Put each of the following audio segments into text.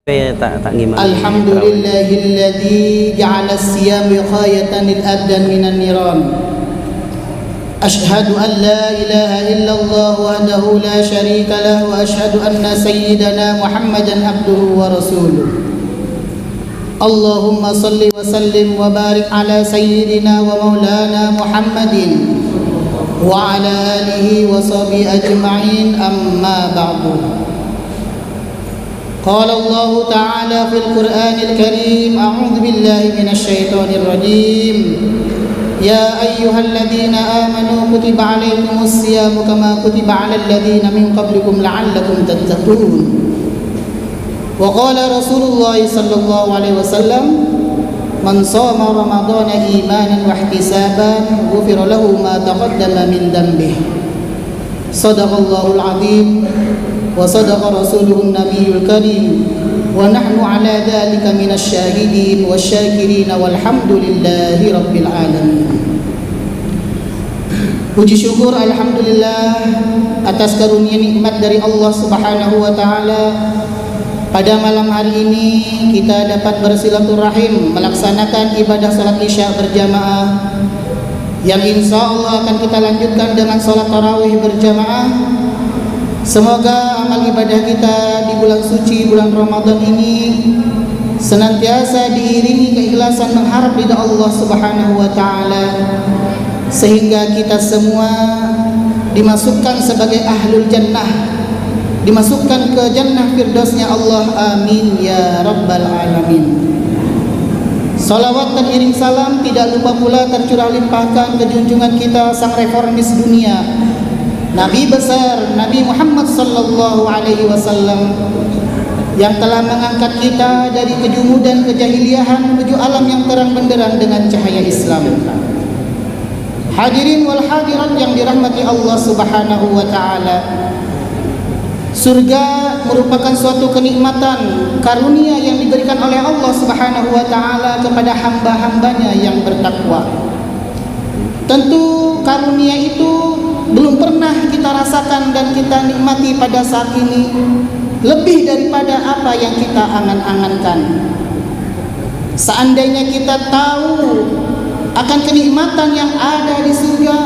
Alhamdulillahilladzi ja'ala as-siyam wiqayatan lil-abdan minan niran. Ashhadu an la ilaha illallah wahdahu la syarika lah wa ashhadu anna sayyidana Muhammadan abduhu wa rasuluh. Allahumma salli wa sallim wa barik ala sayyidina wa maulana Muhammadin wa ala alihi wa sahbihi ajma'in, amma ba'du. قال الله تعالى في القرآن الكريم: أعوذ بالله من الشيطان الرجيم. يا أيها الذين آمنوا كتب عليكم الصيام كما كتب على الذين من قبلكم لعلكم تتقون. وقال رسول الله صلى الله عليه وسلم: من صام رمضان إيمانا واحتسابا غفر له ما تقدم من ذنبه. صدق الله العظيم وصدق رسوله النبي الكريم ونحن على ذلك من الشاهدين والشاكرين والحمد لله رب العالمين. Puji syukur alhamdulillah atas karunia nikmat dari Allah Subhanahu wa taala. Pada malam hari ini kita dapat bersilaturahim melaksanakan ibadah salat Isya berjamaah yang insya Allah akan kita lanjutkan dengan salat tarawih berjamaah. Semoga amal ibadah kita di bulan suci bulan Ramadan ini senantiasa diiringi keikhlasan mengharap ridha Allah Subhanahu wa taala, sehingga kita semua dimasukkan sebagai ahlul jannah, dimasukkan ke jannah firdausnya Allah. Amin ya rabbal alamin. Salawat dan iring salam tidak lupa pula tercurah limpahkan ke junjungan kita sang reformis dunia, Nabi besar Nabi Muhammad sallallahu alaihi wasallam, yang telah mengangkat kita dari kejumudan kejahiliahan menuju alam yang terang benderang dengan cahaya Islam. Hadirin wal hadirat yang dirahmati Allah Subhanahu wa taala, surga merupakan suatu kenikmatan karunia yang diberikan oleh Allah Subhanahu wa taala kepada hamba-hambanya yang bertakwa. Tentu karunia itu belum pernah kita rasakan dan kita nikmati pada saat ini lebih daripada apa yang kita angan-angankan. Seandainya kita tahu akan kenikmatan yang ada di surga,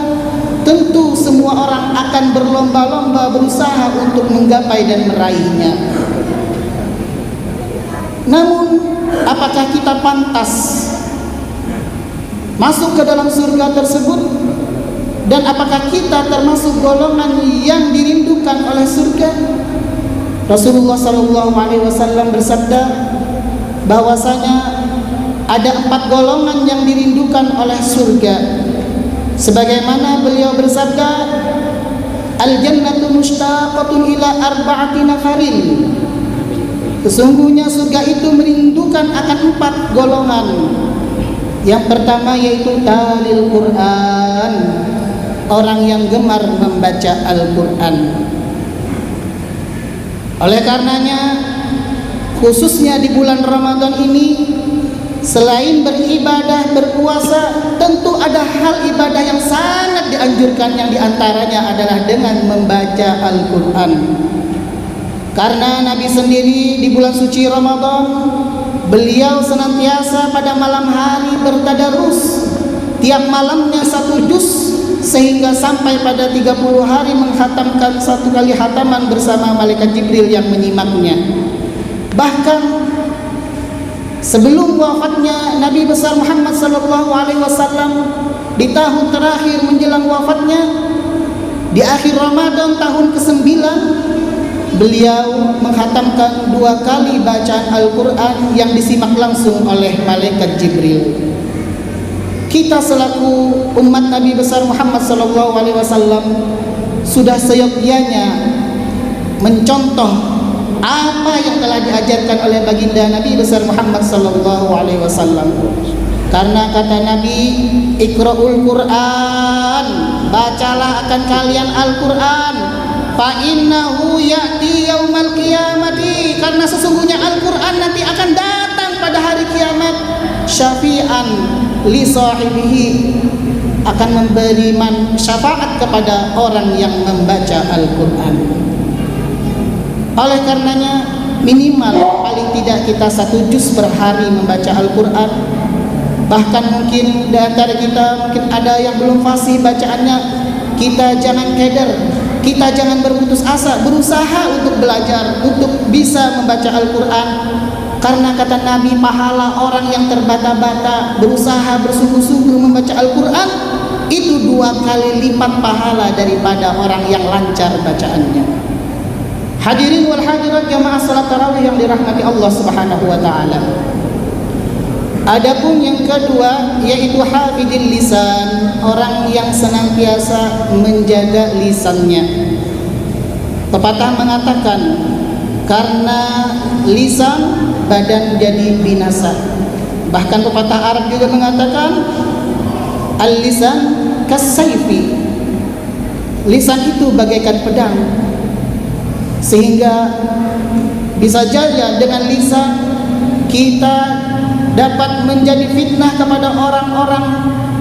tentu semua orang akan berlomba-lomba berusaha untuk menggapai dan meraihnya. Namun, apakah kita pantas masuk ke dalam surga tersebut? Dan apakah kita termasuk golongan yang dirindukan oleh surga? Rasulullah SAW bersabda bahwasanya ada 4 golongan yang dirindukan oleh surga. Sebagaimana beliau bersabda, al-jannatu mushtaqatun ila arba'ati nafarin. Sesungguhnya surga itu merindukan akan 4 golongan. Yang pertama yaitu talil Quran, orang yang gemar membaca Al-Quran. Oleh karenanya, khususnya di bulan Ramadan ini, selain beribadah, berpuasa, tentu ada hal ibadah yang sangat dianjurkan, yang diantaranya adalah dengan membaca Al-Quran. Karena Nabi sendiri di bulan suci Ramadan, beliau senantiasa pada malam hari bertadarus, tiap malamnya 1 juz, sehingga sampai pada 30 hari menghatamkan 1 kali hataman bersama malaikat Jibril yang menyimaknya. Bahkan sebelum wafatnya Nabi besar Muhammad sallallahu alaihi wasallam, di tahun terakhir menjelang wafatnya, di akhir Ramadan tahun ke-9, beliau menghatamkan 2 kali bacaan Al-Quran yang disimak langsung oleh malaikat Jibril. Kita selaku umat Nabi besar Muhammad sallallahu alaihi wasallam sudah seyogyanya mencontoh apa yang telah diajarkan oleh baginda Nabi besar Muhammad sallallahu alaihi wasallam. Karena kata Nabi, Iqra'ul Qur'an, bacalah akan kalian Al-Qur'an, fa innahu ya'ti yaumal qiyamati, karena sesungguhnya Al-Qur'an nanti akan datang pada hari kiamat, syafi'an li sahibihi, akan memberi syafaat kepada orang yang membaca Al-Quran. Oleh karenanya minimal paling tidak kita 1 juz per hari membaca Al-Quran. Bahkan mungkin di antara kita mungkin ada yang belum fasih bacaannya. Kita jangan keder, kita jangan berputus asa, berusaha untuk belajar, untuk bisa membaca Al-Quran. Karena kata Nabi, pahala orang yang terbata-bata berusaha bersungguh-sungguh membaca Al-Quran itu 2 kali lipat pahala daripada orang yang lancar bacaannya. Hadirin wal hadirat jamaah salat tarawih yang dirahmati Allah Subhanahu wa taala. Adapun yang kedua yaitu hafidil lisan, orang yang senantiasa menjaga lisannya. Pepatah mengatakan, karena lisan badan jadi binasa. Bahkan pepatah Arab juga mengatakan, al-lisan kasayfi, lisan itu bagaikan pedang. Sehingga bisa jadi dengan lisan kita dapat menjadi fitnah kepada orang-orang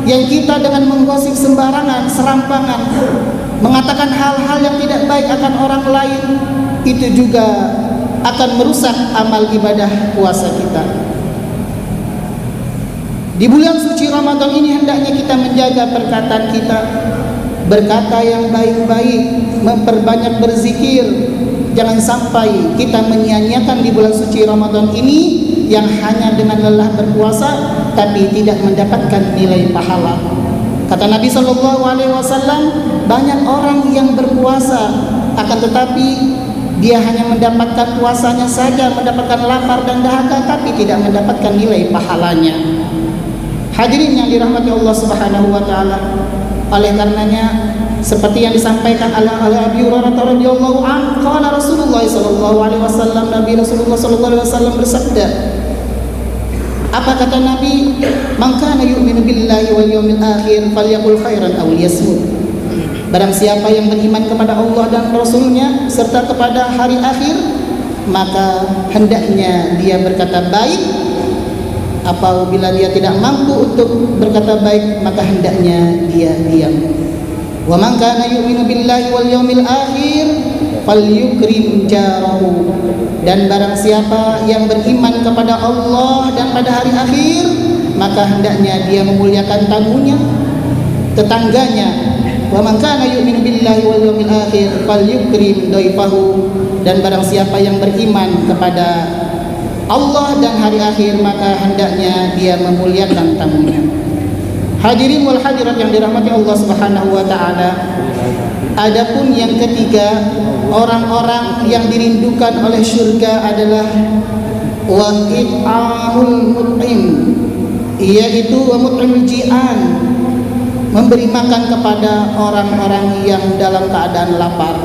yang kita dengan menggosip sembarangan, serampangan, mengatakan hal-hal yang tidak baik akan orang lain, itu juga akan merusak amal ibadah puasa kita. Di bulan suci Ramadan ini hendaknya kita menjaga perkataan kita, berkata yang baik-baik, memperbanyak berzikir. Jangan sampai kita menyia-nyiakan di bulan suci Ramadan ini yang hanya dengan lelah berpuasa tapi tidak mendapatkan nilai pahala. Kata Nabi SAW, banyak orang yang berpuasa akan tetapi dia hanya mendapatkan puasanya saja, mendapatkan lapar dan dahaga, tapi tidak mendapatkan nilai pahalanya. Hadirin yang dirahmati Allah Subhanahu wa taala, oleh karenanya seperti yang disampaikan oleh Abi Hurairah radhiyallahu anhu, qala Rasulullah sallallahu alaihi wasallam, Nabi Rasulullah sallallahu alaihi wasallam bersabda, apa kata Nabi? Man kana yu'minu billahi wal yawmil akhir falyaqul khairan aw liyasmut. Barang siapa yang beriman kepada Allah dan Rasulnya serta kepada hari akhir, maka hendaknya dia berkata baik. Apabila dia tidak mampu untuk berkata baik, maka hendaknya dia diam. Wa man kana yu'minu billahi wal yawmil akhir falyukrim jarahu. Dan barang siapa yang beriman kepada Allah dan pada hari akhir, maka hendaknya dia memuliakan tamunya, tetangganya. Wa man kana yu'minu billahi wal yawmil akhir falyukrim dhaifahu. Dan barang siapa yang beriman kepada Allah dan hari akhir, maka hendaknya dia memuliakan tamunya. Hadirin wal hadirat yang dirahmati Allah Subhanahu wa taala. Adapun yang ketiga, orang-orang yang dirindukan oleh surga adalah wa it'amul mut'im, yaitu wa mut'imul ji'an, memberi makan kepada orang-orang yang dalam keadaan lapar.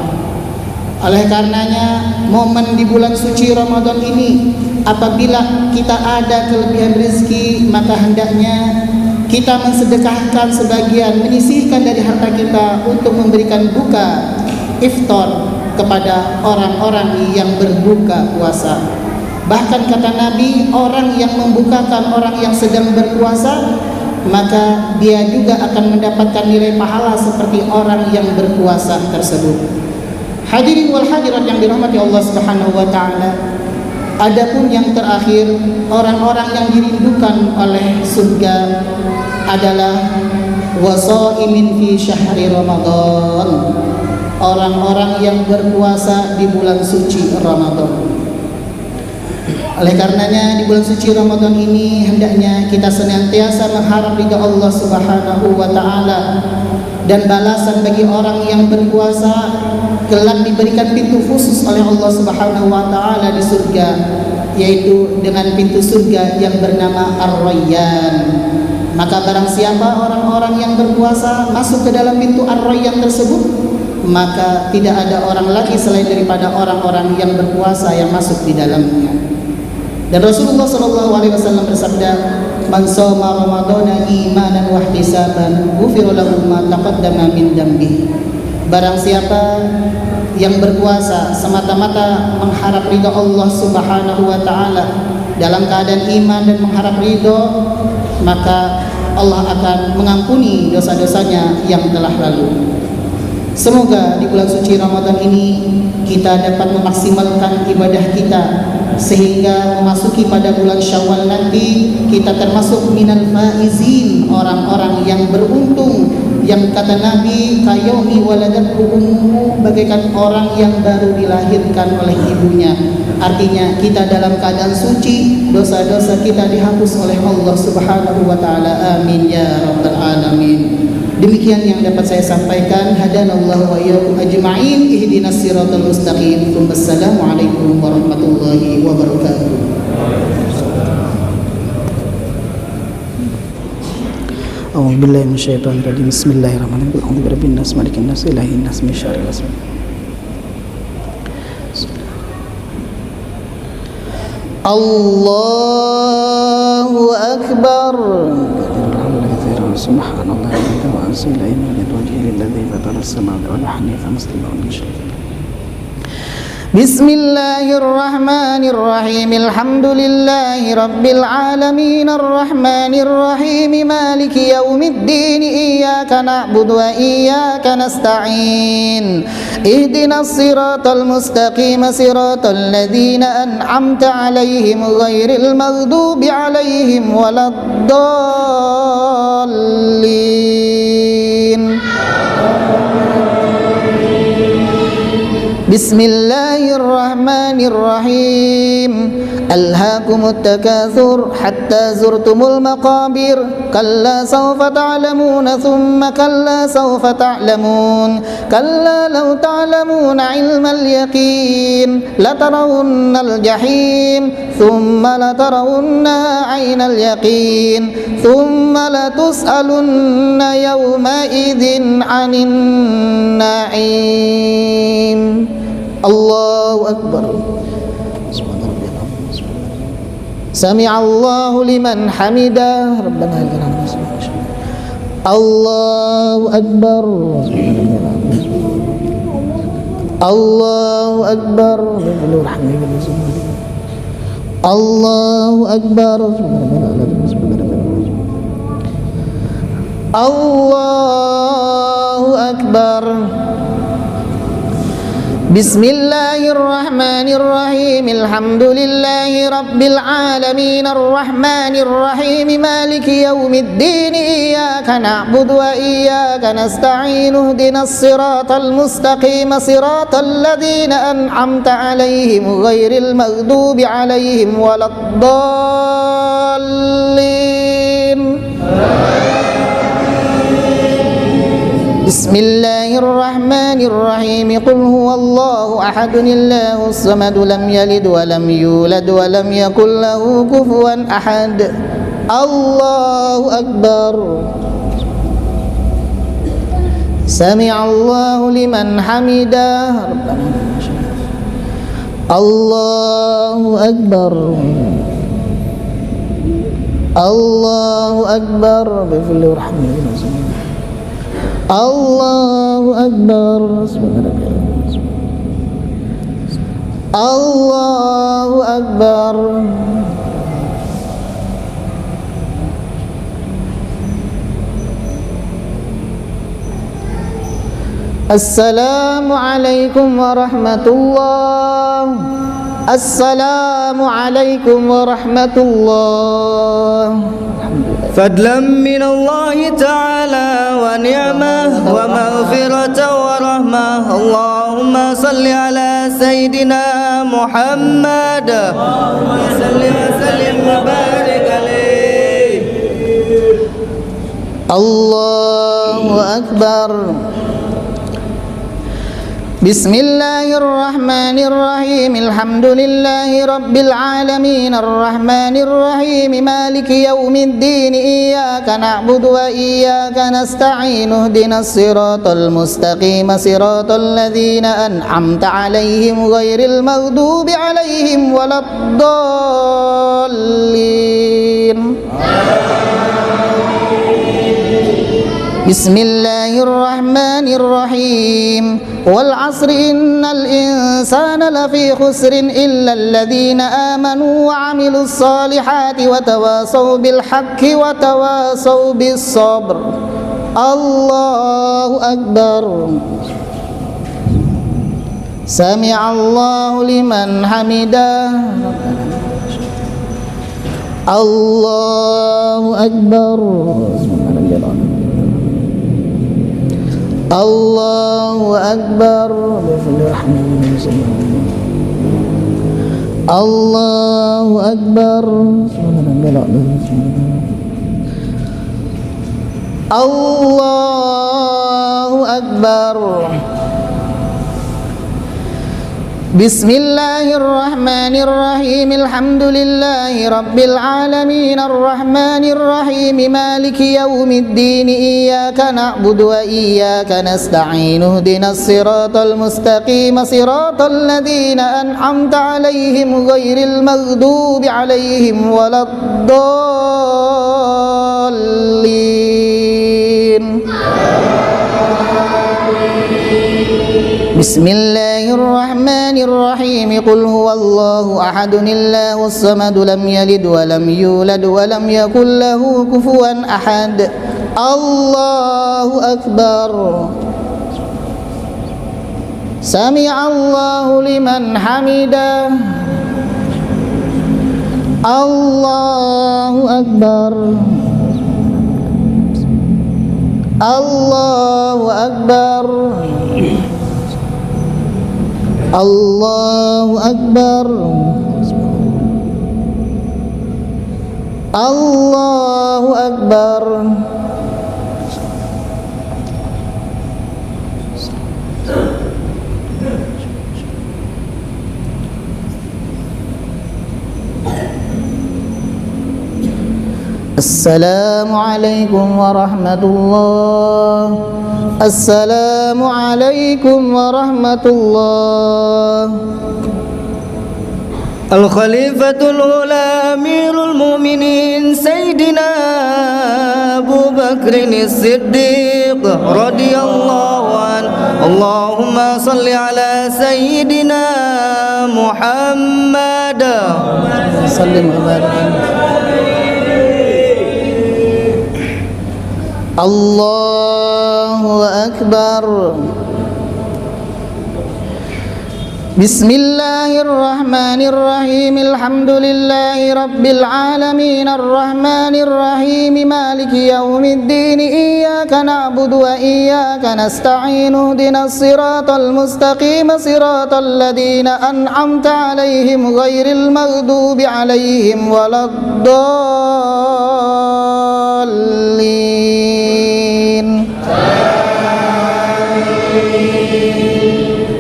Oleh karenanya, momen di bulan suci Ramadan ini, apabila kita ada kelebihan rezeki, maka hendaknya kita mensedekahkan sebagian, menyisihkan dari harta kita untuk memberikan buka iftar kepada orang-orang yang berbuka puasa. Bahkan kata Nabi, orang yang membukakan orang yang sedang berpuasa, maka dia juga akan mendapatkan nilai pahala seperti orang yang berpuasa tersebut. Hadirin wal hadirat yang dirahmati Allah Subhanahu wa taala. Adapun yang terakhir, orang-orang yang dirindukan oleh surga adalah wasaimin fi syahri Ramadan, orang-orang yang berpuasa di bulan suci Ramadan. Oleh karenanya di bulan suci Ramadan ini hendaknya kita senantiasa mengharap ridha Allah Subhanahu wa taala dan balasan bagi orang yang berpuasa, kelak diberikan pintu khusus oleh Allah Subhanahu wa taala di surga, yaitu dengan pintu surga yang bernama Ar-Rayyan. Maka barang siapa orang-orang yang berpuasa masuk ke dalam pintu Ar-Rayyan tersebut, maka tidak ada orang lagi selain daripada orang-orang yang berpuasa yang masuk di dalamnya. Dan Rasulullah SAW bersabda, man shoma ramadhana imanan wa ihtisaban ghufira lahu ma taqaddama min dambi. Barang siapa yang berpuasa semata-mata mengharap ridha Allah Subhanahu wa taala dalam keadaan iman dan mengharap ridha, maka Allah akan mengampuni dosa-dosanya yang telah lalu. Semoga di bulan suci Ramadan ini kita dapat memaksimalkan ibadah kita sehingga memasuki pada bulan Syawal nanti kita termasuk minal faizin, orang-orang yang beruntung, yang kata Nabi kayomi waladathu ummuhu, bagaikan orang yang baru dilahirkan oleh ibunya. Artinya kita dalam keadaan suci, dosa-dosa kita dihapus oleh Allah Subhanahu wa taala. Amin ya rabbal alamin. Demikian yang dapat saya sampaikan. Hadanallahu wa iyyakum ajma'in. Ihdinas siratal mustaqim. Wassalamualaikum warahmatullahi wabarakatuh. A'udzu billahi minasyaitonir rajim. Bismillahirrahmanirrahim. A'udzu birabbin nas, malikin nas, ilahin nas, min syarril waswas. Allahu akbar. Subhanallah wa bihamdihi wajhi alladhi fatara as-samawati wal hanifa musliman min syaitan. Bismillahirrahmanirrahim. Alhamdulillahi rabbil alamin arrahmanir rahim maliki yaumiddin iyyaka na'budu wa iyyaka nasta'in ihdinas siratal mustaqim siratal ladzina an'amta 'alaihim ghairil maghdubi 'alaihim waladdallin. Bismillahirrahmanirrahim. Alhaakumut takatsur hatta zurtumul maqabir. Kalla sawfa ta'lamuna thumma kalla sawfa ta'lamun. Kalla law ta'lamuna 'ilmal yaqin latarawunnal jahim thumma latarawunna 'ainal yaqin thumma latus'alunna yawma idzin 'anin na'im. Allahu akbar. Sami'allahu liman hamidah. Rabbana lakal hamd. Allahu akbar. Allahu akbar. Allahu akbar. Allahu akbar. Bismillahirrahmanirrahim. Alhamdulillahi rabbil alamin arrahmanir rahim maliki yaumiddin iyyaka na'budu wa iyyaka nasta'in ihdinas siratal mustaqim siratal ladzina an'amta 'alaihim ghairil maghdubi 'alaihim waladdallin. Bismillahirrahmanirrahim. Qul huwallahu ahadun Allahus samad lam yalid wa lam yulad wa lam yakul lahu kufuwan ahad. Allahu akbar. Sami'allahu liman hamidah. Allahu akbar. Allahu akbar. Allahu akbar. Allahu akbar. Assalamualaikum warahmatullahi. Assalamualaikum warahmatullahi. Fadlan min Allah ta'ala wa ni'mah wa maghfiratan wa rahmah. Allahumma salli ala Sayyidina Muhammad. Allahumma salli wa sallim wa barik alaihi. Allahu akbar. Bismillahirrahmanirrahim. Alhamdulillahi rabbil alamin arrahmanir rahim maliki yaumiddin iyyaka na'budu wa iyyaka nasta'in ihdinas siratal mustaqim siratal ladzina an'amta 'alaihim ghairil maghdubi 'alaihim waladdallin. Bismillahirrahmanirrahim. Wal 'asri innal insana lafi khusrin illa alladhina amanu wa 'amilus solihati wa tawasaw bil haqqi wa tawasaw bis sabr. Allahu akbar. Sami'allahu liman hamidah. Allahu Akbar. Allahu Akbar. Allahu Akbar. Allahu Akbar. Bismillahirrahmanirrahim. Alhamdulillahi rabbil alamin arrahmanir rahim maliki yaumiddin iyyaka na'budu wa iyyaka nasta'in ihdinas siratal mustaqim siratal ladzina an'amta 'alaihim ghairil maghdubi 'alaihim waladdallin. Bismillahirrahmanirrahim. Qul huwallahu ahadun Allahus samad lam yalid wa lam yulad wa lam yakul lahu kufuwan ahad. Allahu Akbar. Sami'allahu liman hamidah. Allahu Akbar. Allahu Akbar. Allahu Akbar. Allahu Akbar. Assalamualaikum warahmatullahi. Assalamualaikum warahmatullahi. Al-Khalifatul Ula Amirul Mu'minin Sayyidina Abu Bakrin As-Siddiq radhiyallahu an. Allahumma salli ala Sayyidina Muhammad. Sallim wa barik. Allahu Akbar. Bismillahirrahmanirrahim. Alhamdulillahi rabbil alamin arrahmanir rahim maliki yaumiddin iyyaka na'budu wa iyyaka nasta'in ihdinas siratal mustaqim siratal ladzina an'amta 'alaihim ghairil maghdubi 'alaihim waladdallin.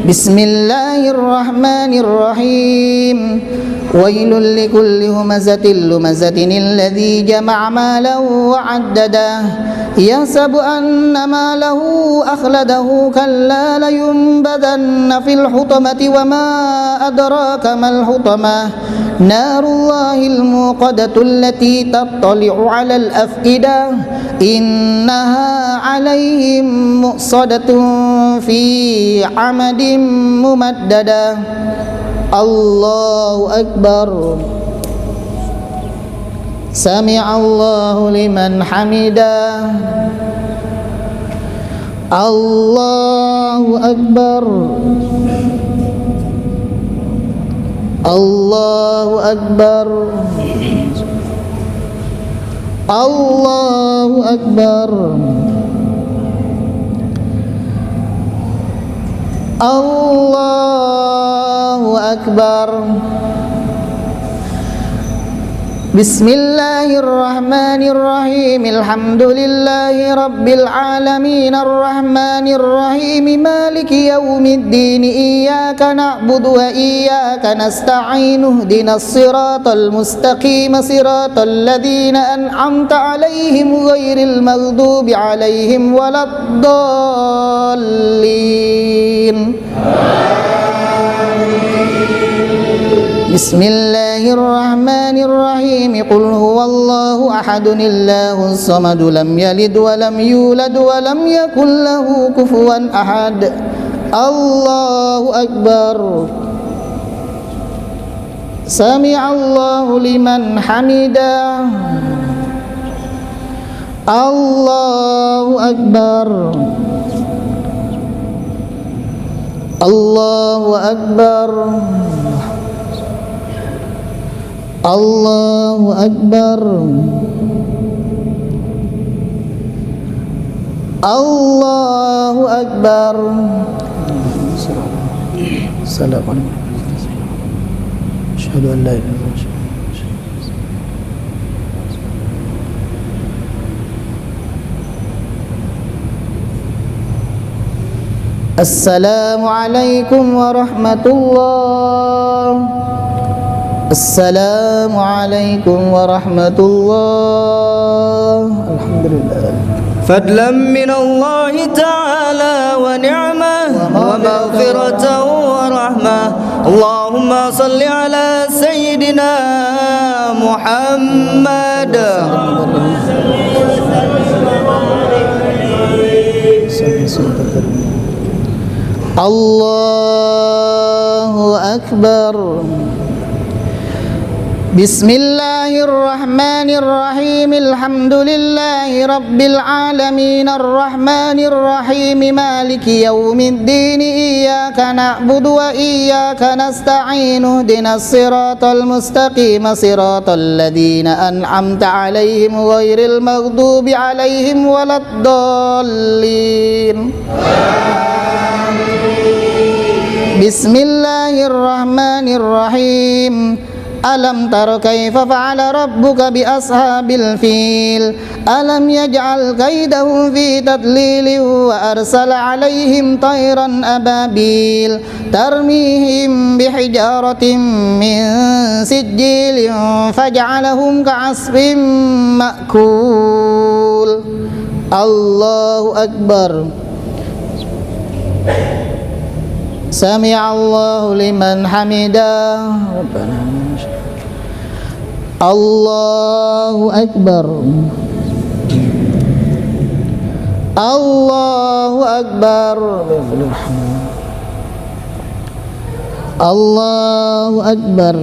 Bismillahirrahmanirrahim. Wailul likulli humazatil lumazatin alladzi jama'a malahu wa 'addadah yahsabu anna malahu akhladahu kalla la yunbadanna fil hutamati wa ma adraka mal hutamah narullahil muqadatu allati tattali'u 'alal af'idah innaha 'alaihim muqsadatun fi 'amadin mumaddadah. Allahu Akbar. Sami'allahu liman hamidah. Allahu Akbar. Allahu Akbar. Allahu Akbar. Allahu Akbar. Bismillahirrahmanirrahim. Alhamdulillahi rabbil alamin arrahmanir rahim maliki yaumiddin iyyaka na'budu wa iyyaka nasta'in ihdinas siratal mustaqim siratal ladzina an'amta 'alaihim ghairil maghdubi 'alaihim waladdallin. Bismillahirrahmanirrahim. Qul huwallahu ahadun Allahus samad lam yalid wa lam yulad wa lam yakul lahu kufuwan ahad. Allahu Akbar. Sami'allahu liman hamidah. Allahu Akbar. Allahu Akbar. Allahu Akbar. Allahu Akbar. Assalamualaikum. Asyhadu an la ilaha illallah. Assalamualaikum warahmatullah. Assalamualaikum warahmatullah. Alhamdulillah. فضلا من الله تعالى ونعمة ومغفرة ورحمة. اللهم صل على سيدنا محمد. Allahu Akbar. Bismillahirrahmanirrahim. Alhamdulillahi rabbil alamin. Arrahmanirrahim. Maliki yaumiddin. Iyyaka na'budu wa iyyaka nasta'in. Ihdinas siratal mustaqim. Siratal ladzina an'amta 'alaihim ghairil maghdubi 'alaihim waladdallin. Bismillahirrahmanirrahim. Alam tara kaifa fa'ala rabbuka bi ashabil fil. Alam yaj'al kaidahum fi tadlil wa arsala 'alaihim tayran ababil tarmihim bihijaratin min sijilin faj'alahum ka'asfin ma'kul. Allahu Akbar. Sami'allahu liman hamidah. Rabbana Allahu Akbar. Allahu Akbar. Allahu Akbar.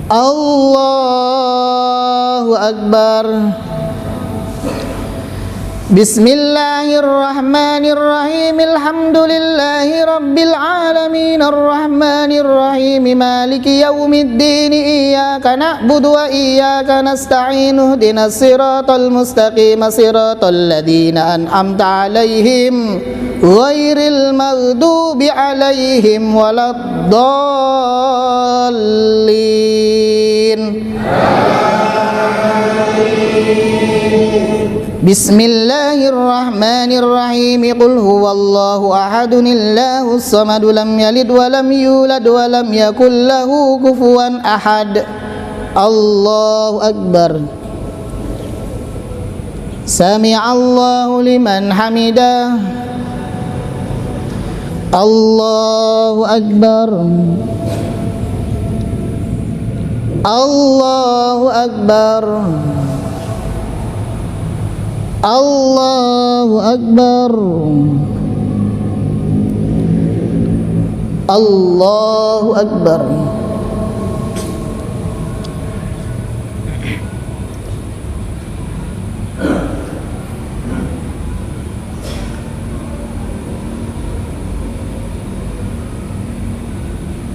Allahu Akbar. Bismillahirrahmanirrahim. Alhamdulillahi rabbil alamin. Arrahmanirrahim. Maliki yaumiddin. Iyyaka na'budu wa iyyaka nasta'in. Ihdinas siratal mustaqim. Siratal ladzina an'amta 'alaihim ghairil maghdubi 'alaihim waladdallin. Bismillahirrahmanirrahim. Qul huwallahu ahadun illahus samad lam yalid wa lam yulad wa lam yakul lahu kufuwan ahad. Allahu Akbar. Sami'allahu liman hamidah. Allahu Akbar. Allahu Akbar. Allahu Akbar. Allahu Akbar.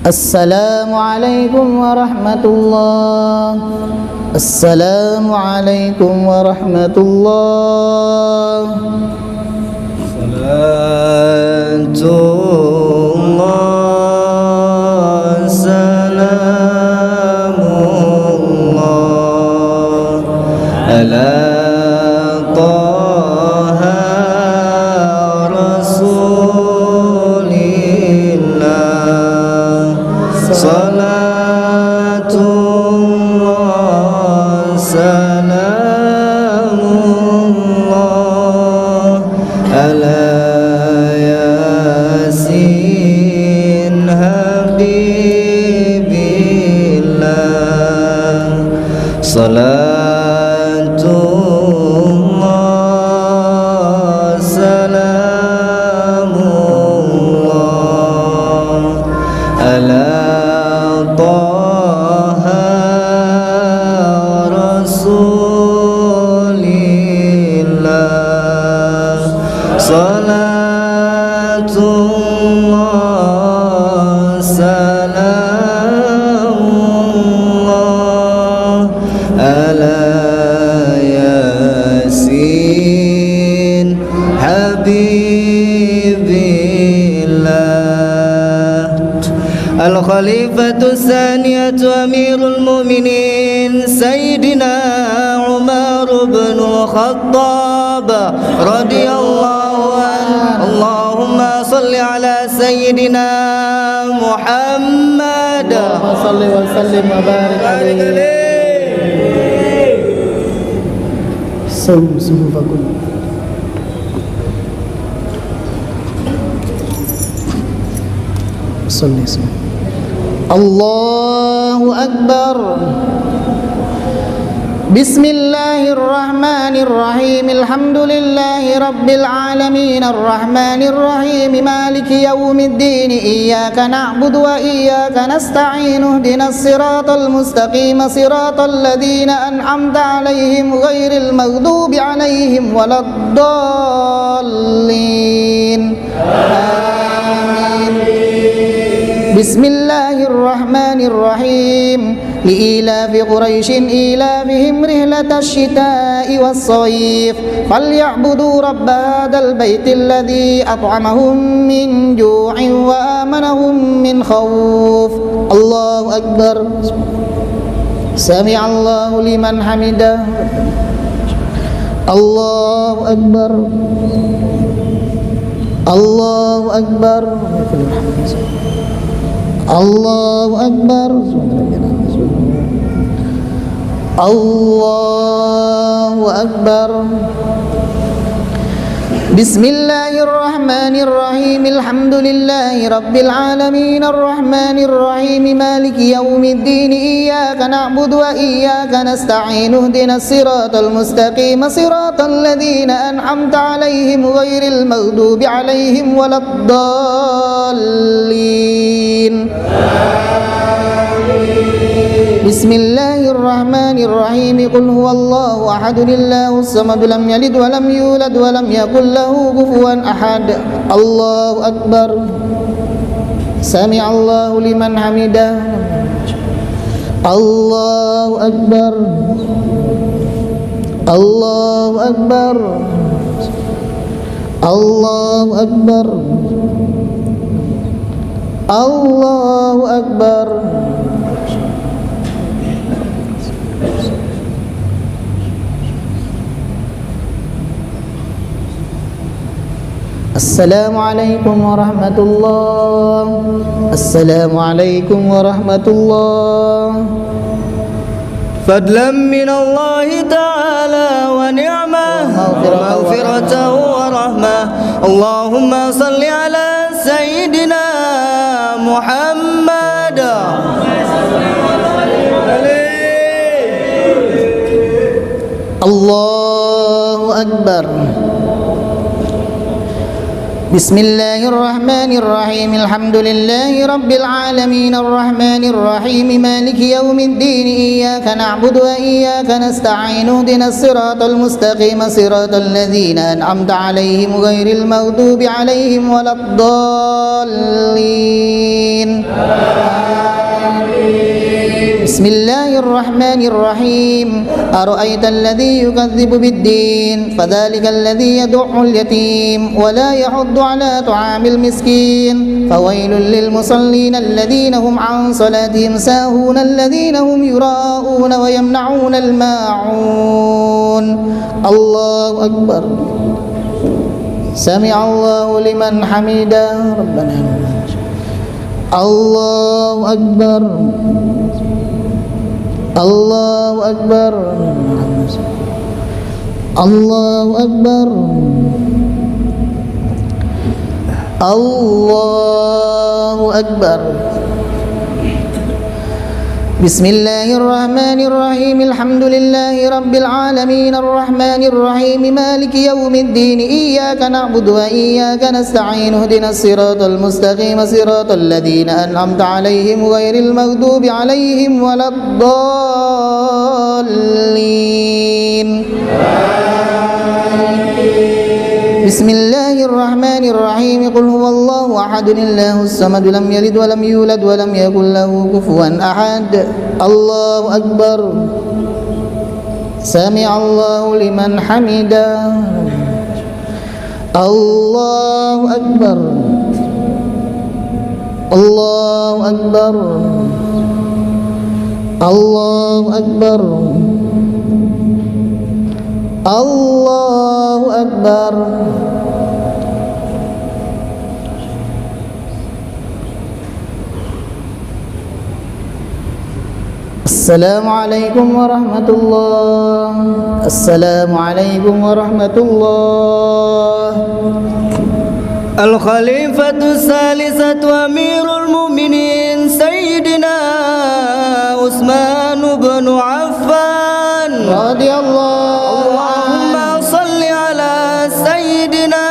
Assalamualaikum warahmatullah. Assalamualaikum warahmatullah. Salatullah salamullah ala Taha Rasulillah. Salatullah salamullah ala Yasin habibillah. Salatullah salamullah ala Taha Rasulillah. Allah ala yasin habibillah. Al-Khalifatu Tsaniyatu Amirul Mu'minin Sayyidina Umar bin Khattab radhiyallahu anhu. Allahumma salli ala Sayyidina Muhammad. Allahumma salli wa sallim wa barik alaihi. Suhufakum. Salli. Allahu Akbar. Bismillahirrahmanirrahim. Alhamdulillahi rabbil alamin. Arrahmanirrahim. Maliki yaumiddin. Iyyaka na'budu wa iyyaka nasta'in. Ihdinas siratal mustaqim. Siratal ladzina an'amta 'alaihim ghairil maghdubi 'alaihim waladdallin. Amin. Bismillahirrahmanirrahim. Li'ilafi Quraisyin ilafihim rihlatash shita'i was-shayf falyabudu rabb hadzal baitil ladzi at'amahum min ju'in wa amanahum min khauf. Allahu Akbar. Sami'allahu liman hamidah. Allahu Akbar. Allahu Akbar. Allahu Akbar. Allahu Akbar. Bismillahirrahmanirrahim. Alhamdulillahi rabbil alamin. Arrahmanirrahim. Maliki yaumiddin. Iyyaka na'budu wa iyyaka nasta'in. Ihdinas siratal mustaqim. Siratal ladzina an'amta 'alaihim ghairil maghdubi 'alaihim waladdallin. Bismillahirrahmanirrahim. Qul huwallahu ahad. Allahus samad. Lam yalid wa lam yulad wa lam yakul lahu kufuwan ahad. Allahu Akbar. Sami'allahu liman hamidah. Allahu Akbar. Allahu Akbar. Allahu Akbar. Allahu Akbar. Assalamualaikum warahmatullahi. Assalamualaikum warahmatullahi. Fadlan minallahi ta'ala wa ni'mah wa maghfiratahu wa rahmah. Allahumma salli ala Sayyidina Muhammad. Allahu Akbar. Bismillahirrahmanirrahim. Alhamdulillahi rabbil alamin. Arrahmanirrahim. Maliki yaumiddin. Iyyaka na'budu wa iyyaka nasta'in. Ihdinas siratal mustaqim. Siratal ladzina an'amta 'alaihim ghairil maghdubi 'alaihim waladdallin. Bismillahirrahmanirrahim. Ara'aital ladzi yukadzibu bid-din fadzalikal ladzi yad'u al-yatim wa la yahuddu 'ala ta'amil miskin fawailul lil musallin alladhina hum 'an salatihim sahun alladhina hum yura'una wa yamna'una al-ma'un. Allahu Akbar. Sami'allahu liman hamidah. Rabbana Allahu Akbar. Allahu Akbar. Allahu Akbar. Allahu Akbar. Bismillahirrahmanirrahim. Alhamdulillahi rabbil alamin. Arrahmanirrahim. Maliki yaumiddin. Iyyaka na'budu wa iyyaka nasta'in. Ihdinas siratal mustaqim. Siratal ladzina an'amta 'alaihim ghairil maghdubi 'alaihim waladdallin. Bismillahirrahmanirrahim. Qul huwallahu ahad, Allahus samad, lam yalid wa lam yulad wa lam yakul lahu kufuwan ahad. Allahu akbar. Sami'allahu liman hamidah. Allahu akbar. Allahu akbar. Allahu akbar. Allahu akbar. Assalamualaikum warahmatullahi. Assalamualaikum warahmatullahi. Al-Khalifatu Salisatu Amirul Mu'minin Sayyidina Utsman bin Affan Radhiyallahu Allahumma salli ala Sayyidina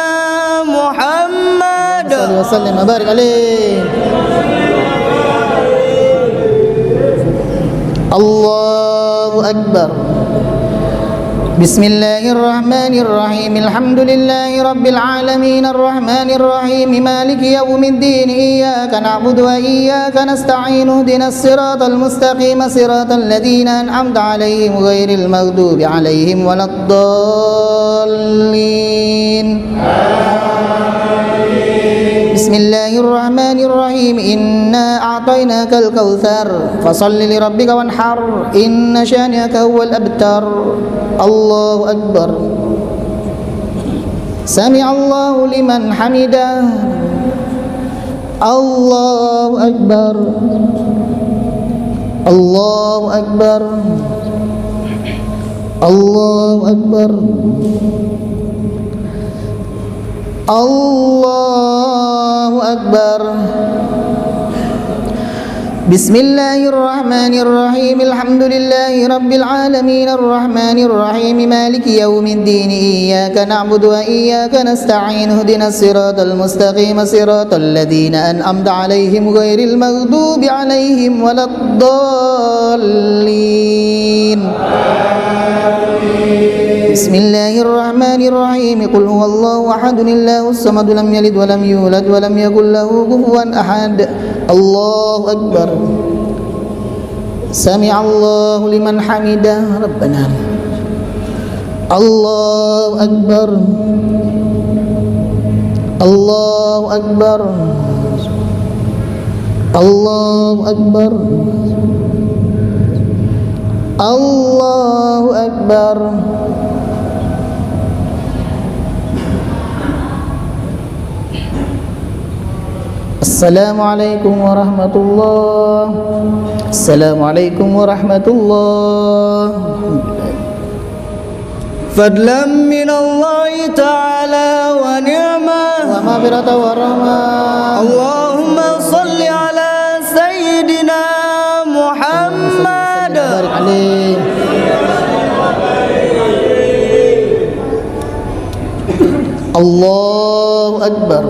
Muhammad sallallahu alaihi wasallam. Barik alaihi. Allahu akbar. Bismillahirrahmanirrahim. Alhamdulillahi rabbil alamin, arrahmanir rahim, maliki yaumiddin. Iyyaka na'budu wa iyyaka nasta'in. Ihdinas siratal mustaqim, siratal ladzina an'amta 'alaihim ghairil maghdubi 'alaihim waladdallin. Bismillahirrahmanirrahim. Inna a'tainakal kautsar fasalli lirabbika wanhar. Inna syani'aka huwal abtar. Allahu akbar. Sami'allahu liman hamidah. Allahu akbar. Allahu akbar. Allahu akbar. Allahu akbar. Bismillahirrahmanirrahim. Alhamdulillahi rabbil alamin, arrahmanir rahim, maliki yaumiddin. Iyyaka na'budu wa iyyaka nasta'in. Ihdinas siratal mustaqim, siratal ladzina an'amta 'alaihim ghairil maghdubi 'alaihim waladdallin. Bismillahirrahmanirrahim. Qul huwallahu ahad, Allahus samad, lam yalid wa lam yulad wa lam yakul lahu kufuwan ahad. Allahu akbar. Sami'allahu liman hamidah. Rabbana. Allahu akbar. Allahu akbar. Allahu akbar. Allahu akbar. Assalamualaikum warahmatullahi. Assalamualaikum warahmatullahi. Fadlan min Allah ta'ala wa ni'mah Wa maghfiratan wa rahmah. Allahumma salli ala Sayyidina Muhammad. Barik alaihi. Allahu akbar.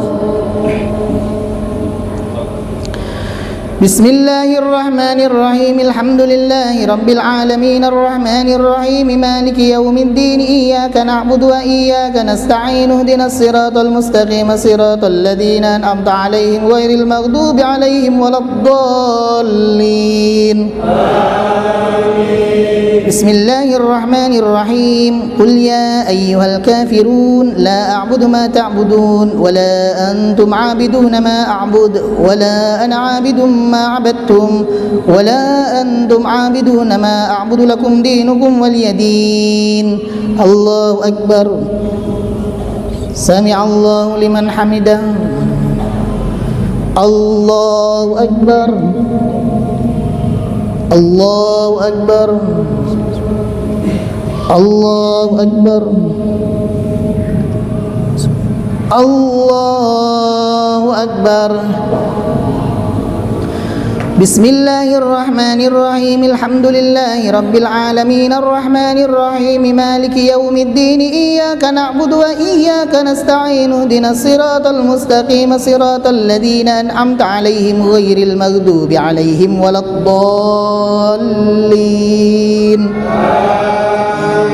Bismillahirrahmanirrahim. Alhamdulillahi rabbil alamin, arrahmanir rahim, maliki yaumiddin. Iyyaka na'budu wa iyyaka nasta'in. Ihdinas siratal mustaqim, siratal ladzina an'amta 'alaihim ghairil maghdubi 'alaihim waladdallin. Bismillahirrahmanirrahim. Qul ya ayyuhal kafirun la a'budu ma ta'budun wa la antum 'abiduna ma a'bud wa la ana 'abidun ما عبدتم ولا أنتم عابدون ما أعبد لكم دينكم ولي دين. الله أكبر. سمع الله لمن حمده. الله أكبر. الله أكبر. الله أكبر. الله أكبر. Bismillahirrahmanirrahim. Alhamdulillahi rabbil alamin, arrahmanir rahim, maliki yaumiddin. Iyyaka na'budu wa iyyaka nasta'in. Ihdinas siratal mustaqim, siratal ladzina an'amta 'alaihim ghairil maghdubi 'alaihim waladdallin.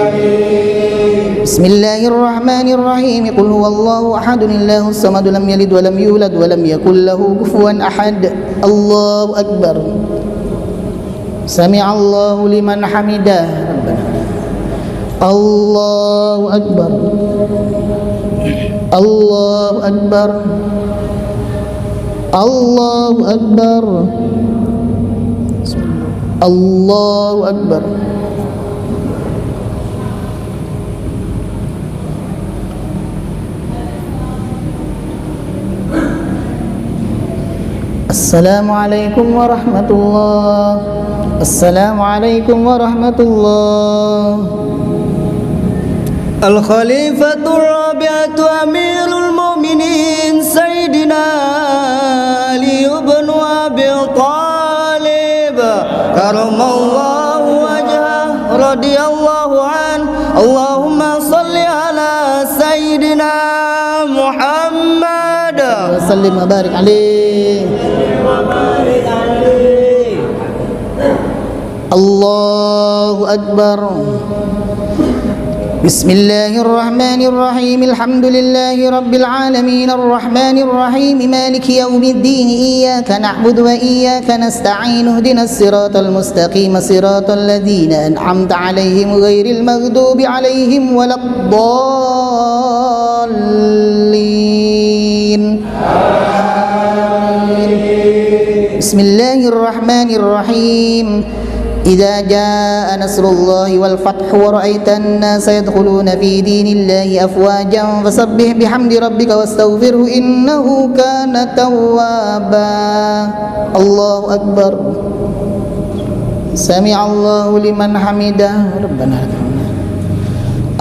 Amin. Bismillahirrahmanirrahim. Qul huwallahu ahad, Allahus samad, lam yalid wa lam yulad wa lam yakul lahu kufuwan ahad. Allahu akbar. Sami'allahu liman hamidah. Allahu akbar. Allahu akbar. Allahu akbar. Allahu akbar. Assalamualaikum warahmatullahi. Assalamualaikum warahmatullahi. Al-Khalifatul Rabi'atu Amirul Mu'minin Sayyidina Ali ibn Abi Talib karamallahu wajhah radhiyallahu an. Allahumma salli ala Sayyidina Muhammad wa sallim wa barik alaihi. Allahu akbar. Bismillahirrahmanirrahim. Alhamdulillahi rabbil alamin, arrahmanir rahim, maliki yaumiddin, iyyaka na'budu wa iyyaka nasta'in, ihdinas siratal mustaqim, siratal ladzina an'amta 'alaihim ghairil maghdubi 'alaihim waladdallin. Bismillahirrahmanirrahim. إذا جاء نصر الله والفتح ورأيت الناس يدخلون في دين الله أفواجا فسبح بحمد ربك واستغفره إنه كان توابا. الله أكبر. سمع الله لمن حمده ربنا لك الحمد.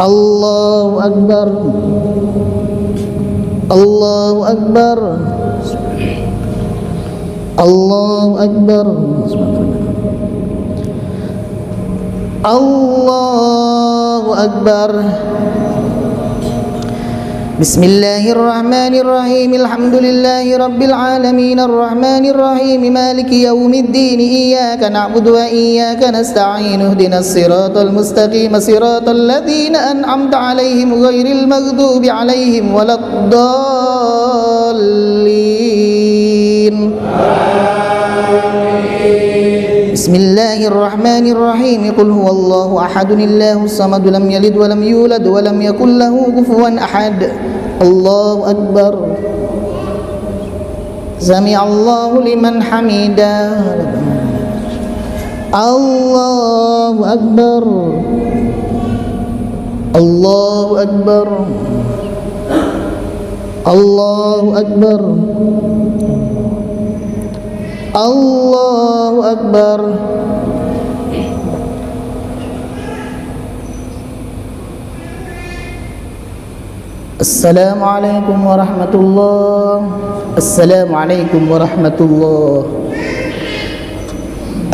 الله أكبر. الله أكبر. الله أكبر. Allahu akbar. Bismillahirrahmanirrahim. Alhamdulillahi rabbil alamin, arrahmanir rahim, maliki yaumiddin, iyyaka na'budu wa iyyaka nasta'in, ihdinas siratal mustaqim, siratal ladzina an'amta 'alaihim ghairil maghdubi 'alaihim waladdallin. Bismillahirrahmanirrahim. Qul huwallahu ahad, Allahus samad, lam yalid wa lam yulad wa lam yakul lahu kufuwan ahad. Allahu akbar. Sami'allahu liman hamidah. Allahu akbar. Allahu akbar. Allahu akbar. Allahu akbar. Assalamualaikum warahmatullahi. Assalamualaikum warahmatullahi.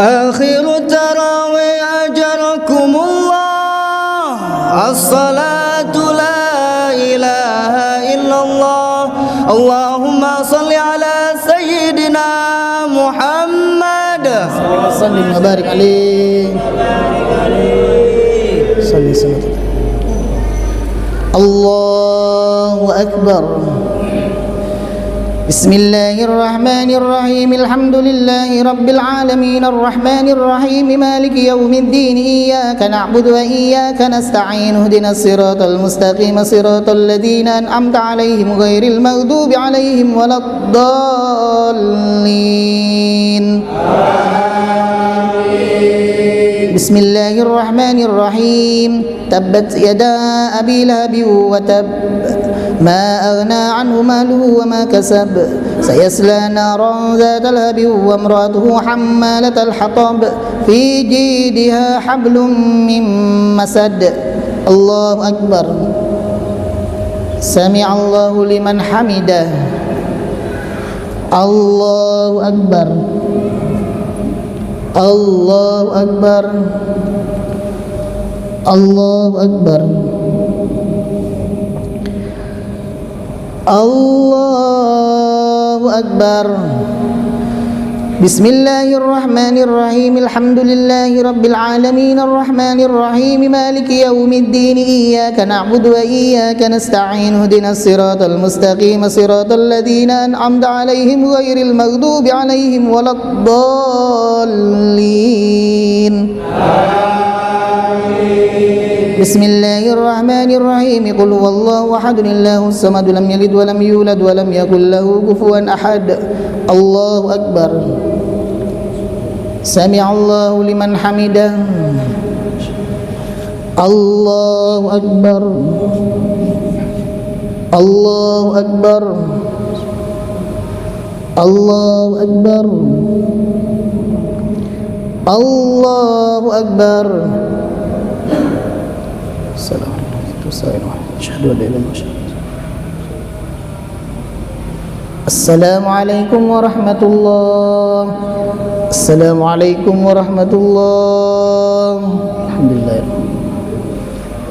Akhiru tarawih ajarakumullah. As-salatu la ilaha illallah. Allahumma salli ala Sayyidina Muhammad. Sallim wa barik alaihi. Salli sallallahu. Allahu akbar. Bismillahirrahmanirrahim. Alhamdulillahi rabbil alamin, arrahmanir rahim, maliki yaumiddin, iyyaka na'budu wa iyyaka nasta'in, ihdinas siratal mustaqim, siratal ladzina an'amta 'alaihim ghairil maghdubi 'alaihim waladdallin. Bismillahirrahmanirrahim. Tabbat yada abi lahabin wa tab, ma aghna anhu maluhu wa ma kasab, sayasla naran zatal lahabin wa imratuhu hammalatal hatab, fi jidha hablum min masad. Allahu akbar. Sami'allahu liman hamidah. Allahu akbar. Allahu akbar. Allahu akbar. Allahu akbar. بسم الله الرحمن الرحيم الحمد لله رب العالمين الرحمن الرحيم مالك يوم الدين إياك نعبد وإياك نستعين اهدنا الصراط المستقيم صراط الذين أنعمت عليهم غير المغضوب عليهم ولا الضالين بسم الله الرحمن الرحيم قل هو الله أحد الله الصمد لم يلد ولم يولد ولم يكن له كفوا أحد الله أكبر سمع الله لمن حمده الله أكبر الله أكبر الله أكبر الله أكبر السلام عليكم أشهد أن لا إله إلا الله السلام عليكم ورحمة الله السلام عليكم ورحمة الله الحمد لله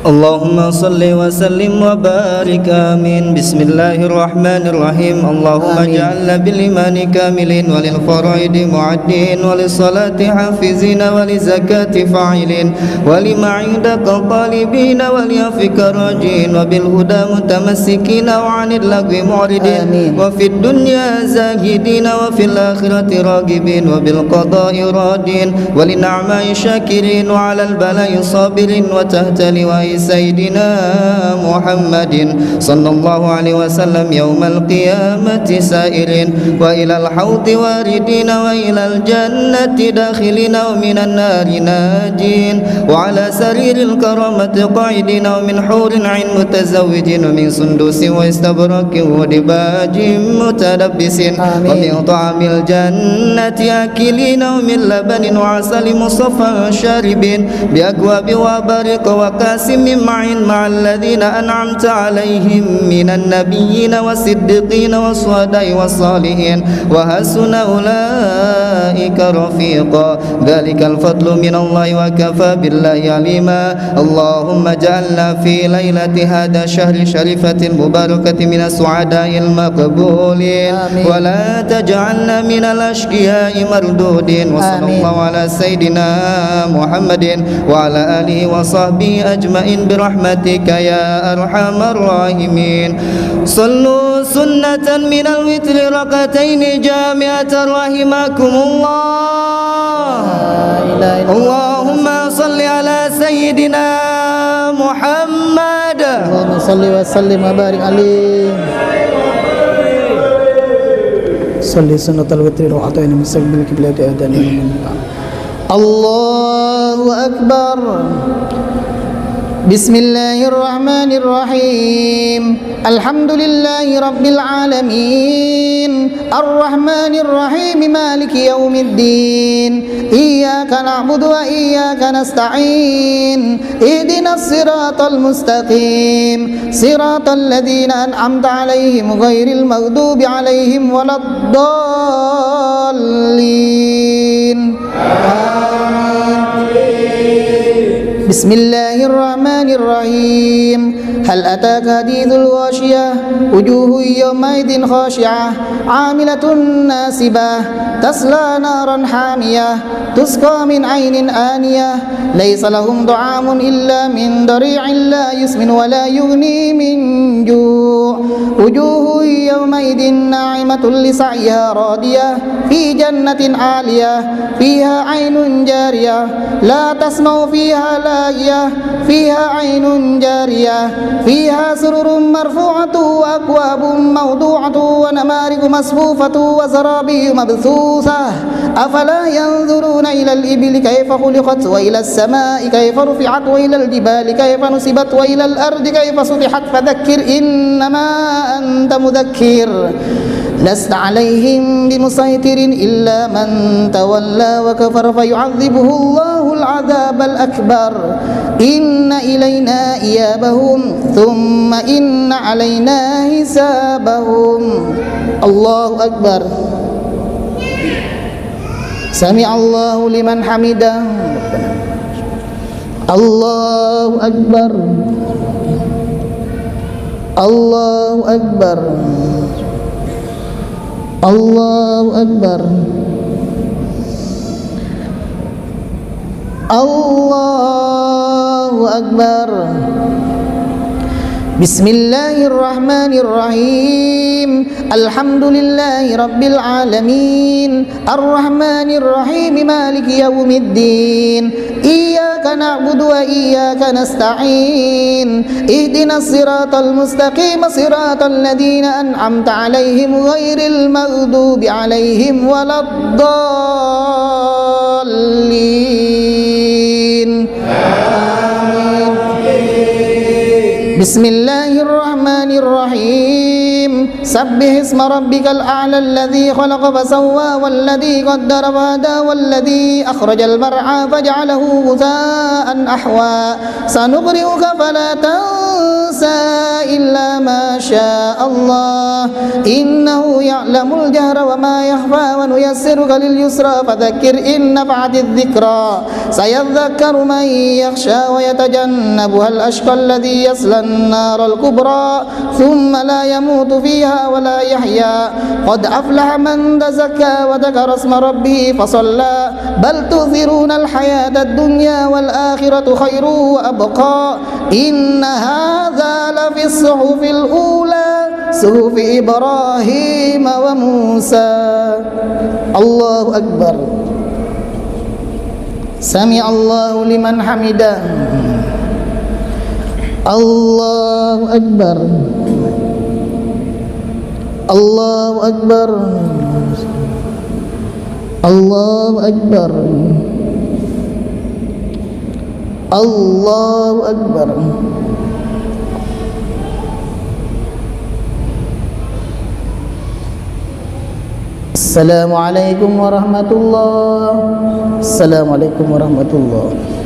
اللهم صل وسلم وبارك آمين بسم الله الرحمن الرحيم اللهم اجعلنا بالإيمان كاملين وللفرائض معدين وللصلاة حافظين وللزكاة فاعلين ولما عندك طالبين وليفك راجين وبالهدى متمسكين وعن اللغو معرضين وفي الدنيا زاهدين وفي الآخرة راغبين وبالقضاء راضين وللنعماء شاكرين وعلى البلاء صابرين وتحت لواء سيدنا محمد صلى الله عليه وسلم يوم القيامة سائرين وإلى الحوض واردين وإلى الجنة داخلين ومن النار ناجين وعلى سرير الكرامة قاعدين ومن حور عين متزوجين ومن سندس واستبرق ودباج متلبسين ومن طعام الجنة آكلين ومن لبن وعسل مصفى شاربين بأكواب وبرق وكاس من معين مع الذين أنعمت عليهم من النبيين والصديقين والشهداء والصالحين وحسن أولئك رفيقا ذلك الفضل من الله وكفى بالله عليما اللهم اجعلنا في ليلة هذا الشهر الشريفة المباركة من السعداء المقبولين ولا تجعلنا من الأشقياء مردودين وصلى الله على سيدنا محمد وعلى آله وصحبه أجمعين برحمتك يا أرحم الراحمين صلوا سنة من الوتر ركعتين جامعة رحمكم الله اللهم صل على سيدنا محمد اللهم صل وسلم وبارك عليه صلي سنة الوتر ركعتين مستقبل قبلة أذان الله أكبر بسم الله الرحمن الرحيم الحمد لله رب العالمين الرحمن الرحيم مالك يوم الدين إياك نعبد وإياك نستعين اهدنا الصراط المستقيم صراط الذين أنعمت عليهم غير المغضوب عليهم ولا الضالين بسم الله الرحمن الرحيم هل أتاك حديث الغاشية وجوه يومئذ خاشعة عاملة ناصبة تصلى نارا حامية تسقى من عين آنية ليس لهم طعام إلا من ضريع لا يسمن ولا يغني من جوع وجوه يومئذ ناعمة لسعيها راضية في جنة عالية فيها عين جارية لا تسمع فيها لاغية فيها عين جارية فيها سرر مرفوعة وأكواب موضوعة ونمارق مصفوفة وزرابي مبثوثة أفلا ينظرون إلى الإبل كيف خلقت وإلى السماء كيف رفعت وإلى الجبال كيف نصبت وإلى الأرض كيف سطحت فذكر إنما أنت مذكر لست عليهم بمسيطر إلا من تولى وكفر فيعذبه الله العذاب الأكبر إن إلينا إيابهم ثم إن علينا حسابهم الله أكبر سمع الله لمن حمده الله أكبر الله أكبر الله أكبر Allahu Akbar. Bismillahirrahmanirrahim. Alhamdulillahi rabbil alamin. Arrahmanirrahim. Maliki yaumiddin. Iyyaka na'budu wa iyyaka nasta'in. Ihdinas siratal mustaqim, siratal ladzina an'amta 'alaihim ghairil maghdubi 'alaihim waladdallin. Bismillahirrahmanirrahim. Sabbih isma rabbikal a'la alladhi khalaqa fasawwa walladhi qaddara fahada walladhi akhrajal mar'a faj'alahu ghutha'an ahwa. Sanuqri'uka fala tansa illa ma syaa Allah. Innahu ya'lamul jahra wa ma yakhfa wa nuyassiruka lil yusra fadhakkir in nafa'atiz dhikra. Sayadhakkaru man yakhsha wa yatajannabuha al-ashqa alladhi yasla النار الكبرى ثم لا يموت فيها ولا يحيا قد أفلح من تزكى وذكر اسم ربه فصلى بل تؤثرون الحياة الدنيا والآخرة خير وأبقى إن هذا لفي الصحف الأولى صحف إبراهيم وموسى. الله أكبر. سمع الله لمن حمده. Allahu Akbar. Allahu Akbar. Allahu Akbar. Allahu Akbar. Assalamualaikum warahmatullahi. Assalamualaikum warahmatullahi.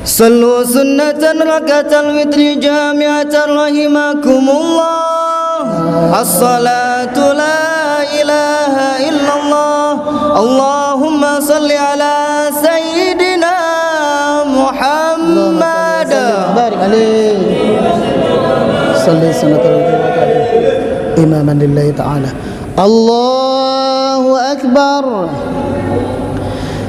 صلوا سنة ركعة الوتر جامعة رحمكم الله. الصلاة لا إله إلا الله. اللهم صل على سيدنا محمد. بارك عليه. صلي سنة إماما لله تعالى. الله أكبر.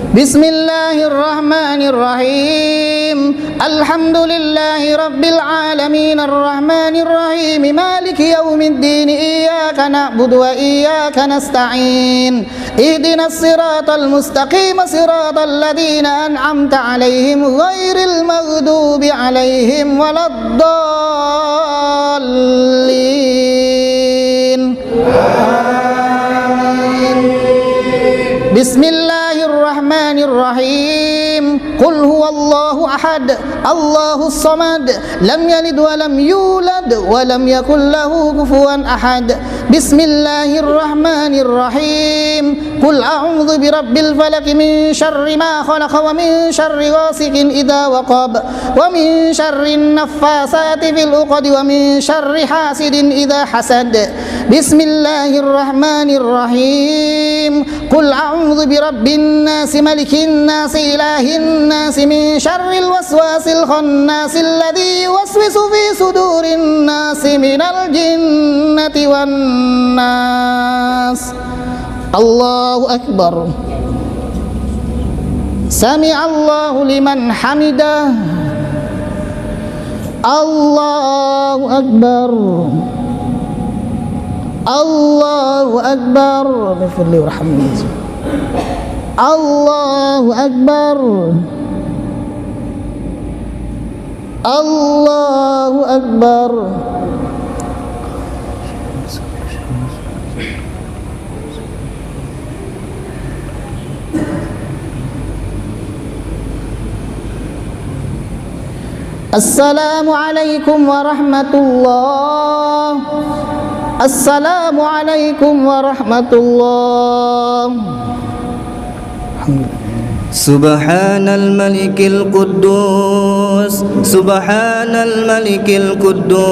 Bismillahirrahmanirrahim. Alhamdulillahi rabbil alamin. Arrahmanirrahim. Maliki yaumiddin. Iyyaka na'budu wa iyyaka nasta'in. Ihdinas siratal mustaqim, siratal ladzina an'amta 'alaihim ghairil maghdubi 'alaihim waladdallin. Bismillahirrahmanirrahim. Qul huwallahu ahad, Allahus samad, lam yalid wa lam yulad wa lam yakul lahu kufuwan ahad. Bismillahirrahmanirrahim. Qul a'udzu birabbil falaq min syarri ma khalaq wa min syarri ghasiqin idza waqab wa min syarrin naffasati fil 'uqad wa min syarri hasidin idza hasad. Bismillahirrahmanirrahim. Qul a'udzu birabbin nas malikin nas ilahin nas min syarril waswasil khannasil ladzi yuwaswisu fi sudurin nas minal jinnati wan nas. Allahu akbar. Sami'allahu liman hamidah. Allahu akbar. Allahu akbar. Bifirli warhamni. Allahu akbar. Allahu akbar. Assalamualaikum warahmatullahi. Assalamualaikum warahmatullahi. Subhanal malikil quddus. Subhanal malikil quddus.